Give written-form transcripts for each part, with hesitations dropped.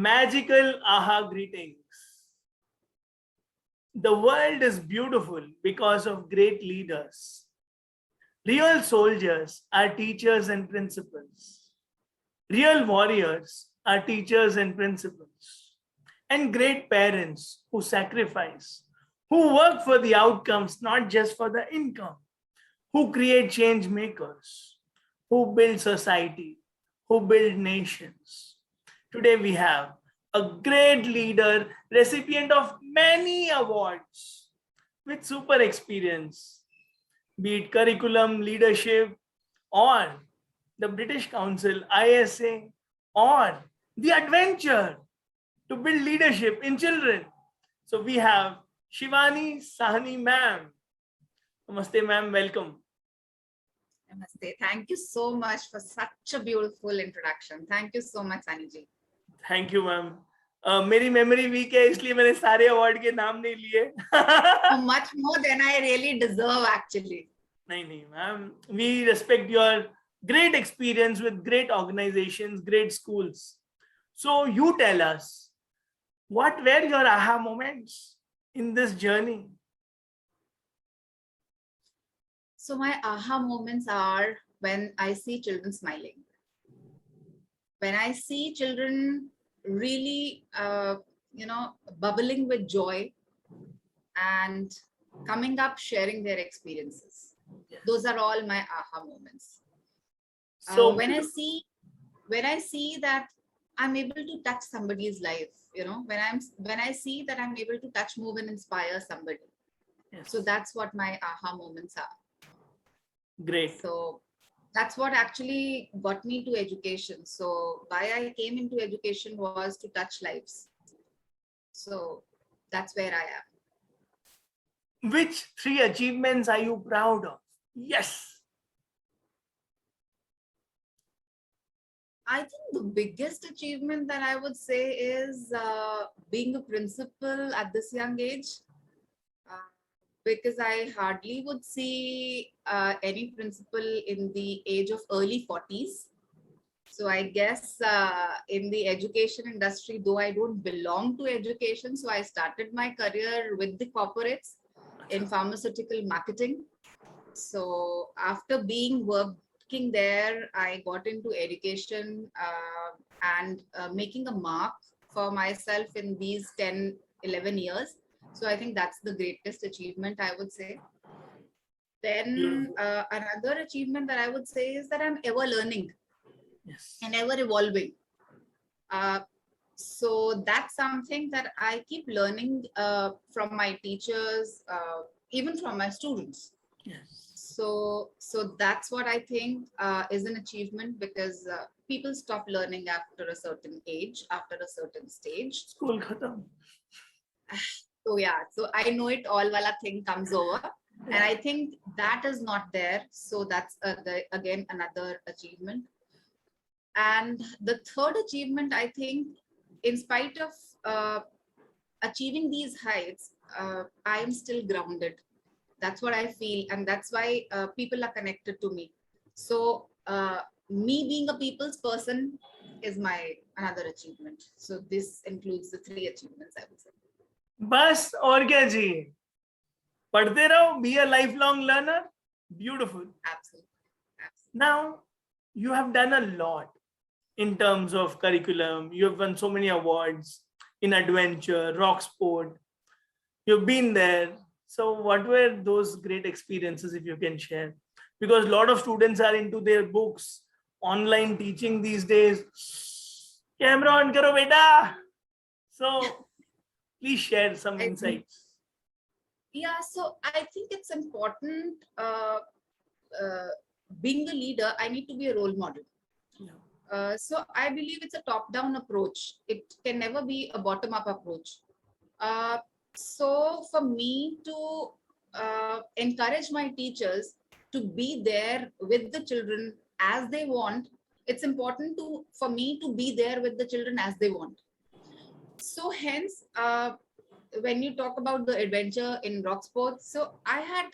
Magical aha greetings. The world is beautiful because of great leaders. Real soldiers are teachers and principals. Real warriors are teachers and principals. And great parents who sacrifice, who work for the outcomes, not just for the income, who create change makers, who build society, who build nations. Today we have a great leader, recipient of many awards with super experience, be it curriculum, leadership, or the British Council, ISA, or the adventure to build leadership in children. So we have Shivani Sahni ma'am. Namaste ma'am, welcome. Namaste. Thank you so much for such a beautiful introduction. Thank you so much, Aniji. Thank you ma'am. मेरी memory weak है इसलिए मैंने सारे award के नाम नहीं लिए. Much more than I really deserve actually. नहीं ma'am, we respect your great experience with great organizations, great schools. So you tell us, what were your aha moments in this journey? So my aha moments are when I see children smiling. When I see children really, bubbling with joy and coming up, sharing their experiences. Yes. Those are all my aha moments. So when I see that I'm able to touch somebody's life, when I see that I'm able to touch, move, and inspire somebody. yes. So that's what my aha moments are. Great. So that's what actually got me to education. So why I came into education was to touch lives. So that's where I am. Which 3 achievements are you proud of? Yes. I think the biggest achievement that I would say is being a principal at this young age. Because I hardly would see any principal in the age of early 40s. So I guess in the education industry, though I don't belong to education, so I started my career with the corporates in pharmaceutical marketing. So after working there, I got into education and making a mark for myself in these 10, 11 years. So I think that's the greatest achievement, I would say. Then another achievement that I would say is that I'm ever learning. Yes. And ever evolving. So that's something that I keep learning from my teachers, even from my students. Yes. So that's what I think is an achievement, because people stop learning after a certain age, after a certain stage. School khatam. So yeah, so I know it all wala thing comes over. And I think that is not there. So that's again another achievement. And the third achievement, I think, in spite of achieving these heights, I am still grounded. That's what I feel. And that's why people are connected to me. So me being a people's person is my another achievement. So this includes the 3 achievements, I would say. बस और क्या चाहिए? पढ़ते रहो, be a lifelong learner. Beautiful. Absolutely. Now, you have done a lot in terms of curriculum. You have won so many awards in adventure, rock sport. You've been there. So what were those great experiences, if you can share? Because a lot of students are into their books, online teaching these days. Camera on karo beta. So please share some insights. Yeah, so I think it's important, being a leader, I need to be a role model. So I believe it's a top-down approach. It can never be a bottom-up approach. So for me to encourage my teachers to be there with the children as they want, it's important for me to be there with the children as they want. So hence, when you talk about the adventure in rock sports, so I had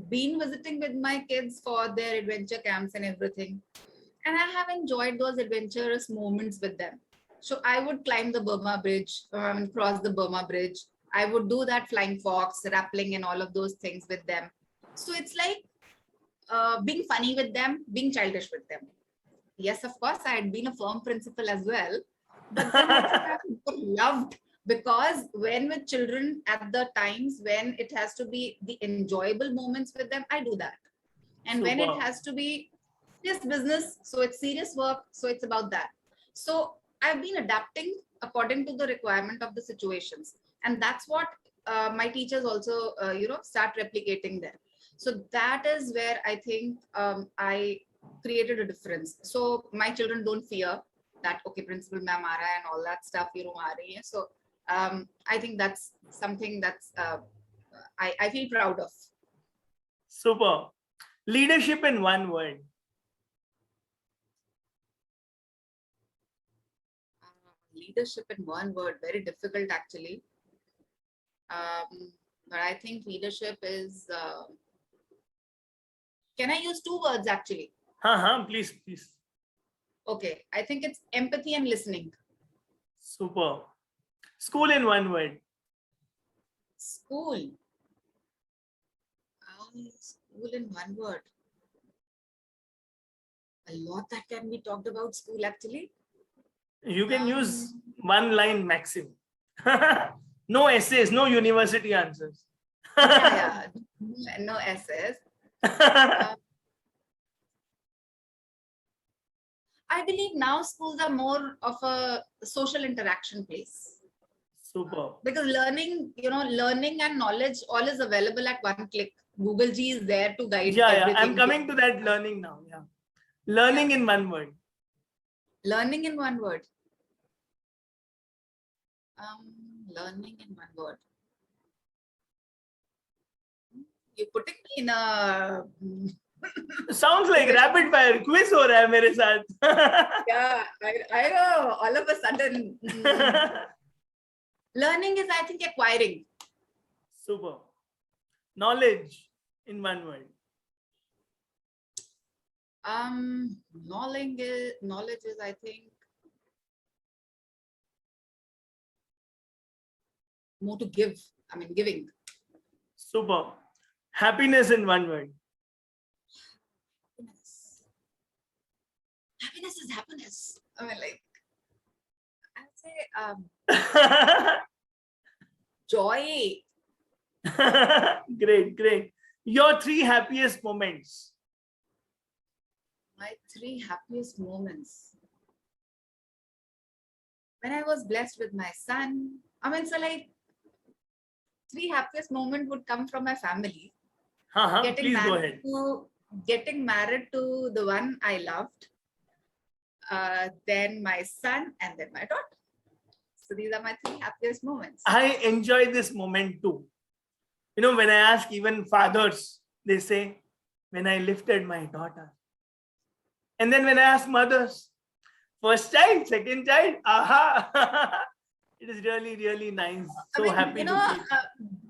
been visiting with my kids for their adventure camps and everything. And I have enjoyed those adventurous moments with them, So I would climb the Burma Bridge, cross the Burma Bridge. I would do that flying fox, rappelling and all of those things with them. So it's like being funny with them, being childish with them. Yes, of course, I had been a firm principal as well. But then that's what I loved, because when with children at the times when it has to be the enjoyable moments with them, I do that. And when it Super. has to be this business, so it's serious work, so it's about that. So I've been adapting according to the requirement of the situations, and that's what my teachers also start replicating there. So that is where I think I created a difference. So my children don't fear that, okay, principal ma'am aa raha hai and all that stuff, aa rahi hai. So I think that's something that's I feel proud of. Super. Leadership in one word. Leadership in one word, very difficult actually. But I think leadership is, can I use two words actually? Please, please. Okay, I think it's empathy and listening. Super. School in one word. School. School in one word. A lot that can be talked about school actually. You can use one line maximum. No essays, no university answers. Yeah. No essays. I believe now schools are more of a social interaction place. Super. Because learning and knowledge all is available at one click. Google G is there to guide everything. I'm coming to that learning now. Yeah. Learning in one word. Learning in one word. Learning in one word. You're putting me in a... Sounds like rapid fire quiz ho raha hai mere saath. Yeah, I know. All of a sudden. Learning is, I think, acquiring. Super. Knowledge in one word. Knowledge is, I think, more to give. I mean, giving. Super. Happiness in one word. Happiness is happiness. I mean, like, I'd say joy. Great. Your 3 happiest moments. My 3 happiest moments. When I was blessed with my son. I mean, so like 3 happiest moments would come from my family. Please go ahead. Getting married to the one I loved. Then my son, and then my daughter. So these are my 3 happiest moments. I enjoy this moment too. You know, when I ask even fathers, they say, when I lifted my daughter. And then when I ask mothers, first child, second child, aha. It is really, really nice. So happy to see.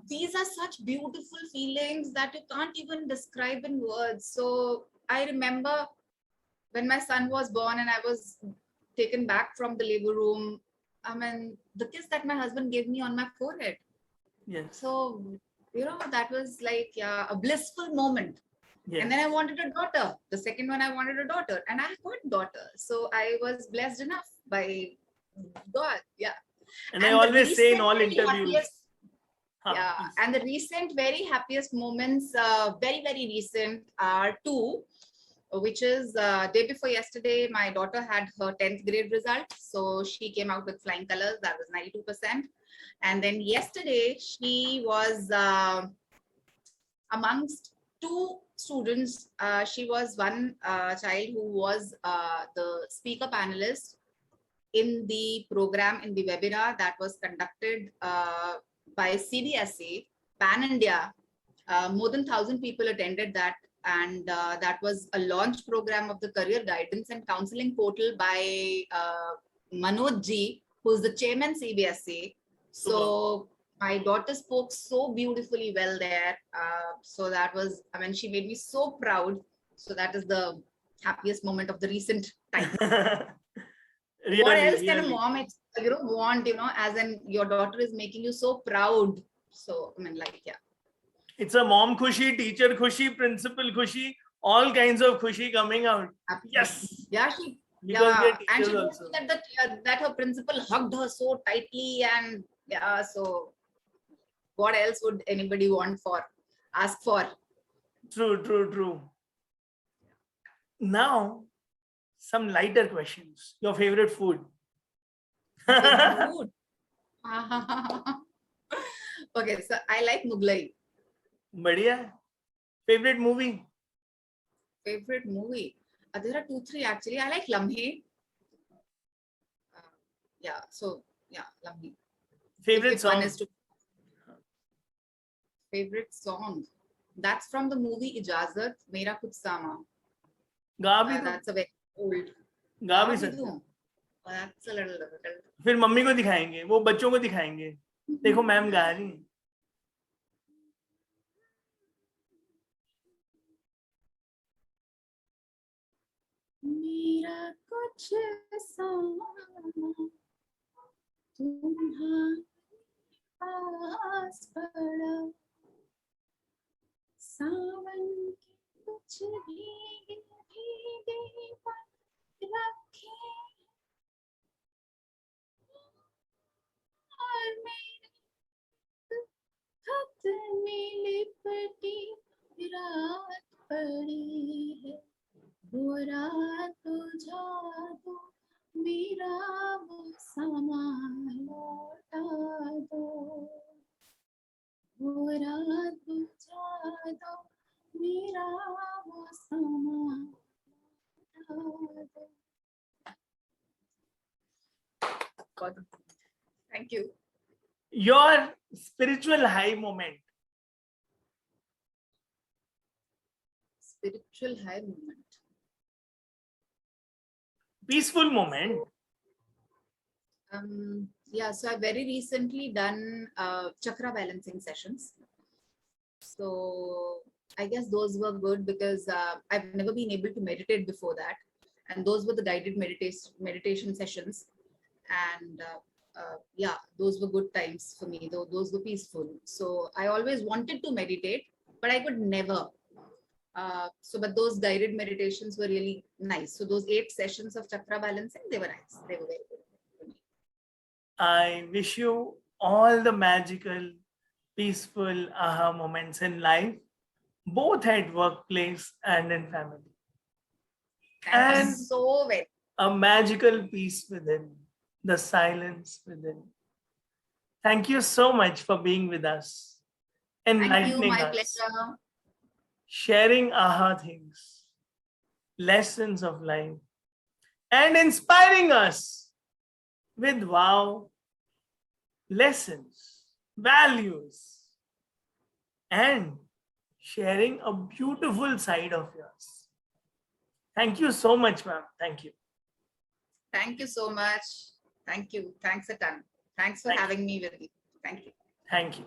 These are such beautiful feelings that you can't even describe in words. So I remember when my son was born and I was taken back from the labor room, I mean, the kiss that my husband gave me on my forehead. Yes. So, that was like a blissful moment. Yes. And then I wanted a daughter. The second one, I wanted a daughter, and I got a daughter. So I was blessed enough by God. Yeah. And I always say in all interviews. And the recent very happiest moments, very, very recent, are 2. Which is day before yesterday, my daughter had her 10th grade result. So she came out with flying colors. That was 92%. And then yesterday, she was amongst 2 students. She was one child who was the speaker panelist in the program, in the webinar that was conducted by CBSE, Pan India. More than 1,000 people attended that. And that was a launch program of the career guidance and counseling portal by Manoj Ji, who is the chairman CBSE. So my daughter spoke so beautifully well there. So that was, I mean, she made me so proud. So that is the happiest moment of the recent time. What Really, else can a really. mom want, as in your daughter is making you so proud. So, I mean, like, yeah. It's a mom khushi, teacher khushi, principal khushi, all kinds of khushi coming out. Absolutely. Yes. Yeah, Because they're and she teachers told also. me that her principal hugged her so tightly, and yeah, so what else would anybody ask for? True, true, true. Now, some lighter questions. Your favorite food? Favorite food? Okay, so I like Mughlai. बढ़िया है. Favorite movie? Favorite movie? There are 2, 3 actually. I like Lamhe. Yeah, so yeah, Lamhe. Favorite If one song? is to favorite song, that's from the movie Ijazat, Mera Kuch Sama. गा भी दो. That's a very old. गा भी Gaa bhi सकते हो. do. That's a little difficult. फिर mummy को दिखाएंगे, वो बच्चों को दिखाएंगे. देखो मैम गा रही हैं. मेरा कुछ तुम्हारे पास पड़ा, सावन के कुछ भीगे भीगे पल रखे, और मेरे खत में लिपटी रात पड़ी है, वो रात बुझा दो, मेरा वो समा लौटा दो, वो रात बुझा दो, मेरा वो समा लौटा दो. Thank you. Your spiritual high moment? Spiritual high moment. Peaceful moment? Yeah, so I very recently done chakra balancing sessions. So I guess those were good because I've never been able to meditate before that. And those were the guided meditation sessions. And yeah, those were good times for me, though those were peaceful. So I always wanted to meditate, but I could never. But those guided meditations were really nice. So those 8 sessions of chakra balancing, they were nice. They were very good for me. I wish you all the magical, peaceful aha moments in life, both at workplace and in family. Thank you so very much. A magical peace within, the silence within. Thank you so much for being with us, enlightening my us, pleasure. sharing aha things, lessons of life, and inspiring us with wow lessons, values, and sharing a beautiful side of yours. Thank you so much, ma'am. Thank you. Thank you so much. Thank you. Thanks a ton. Thanks for having me with you. Thank you. Thank you.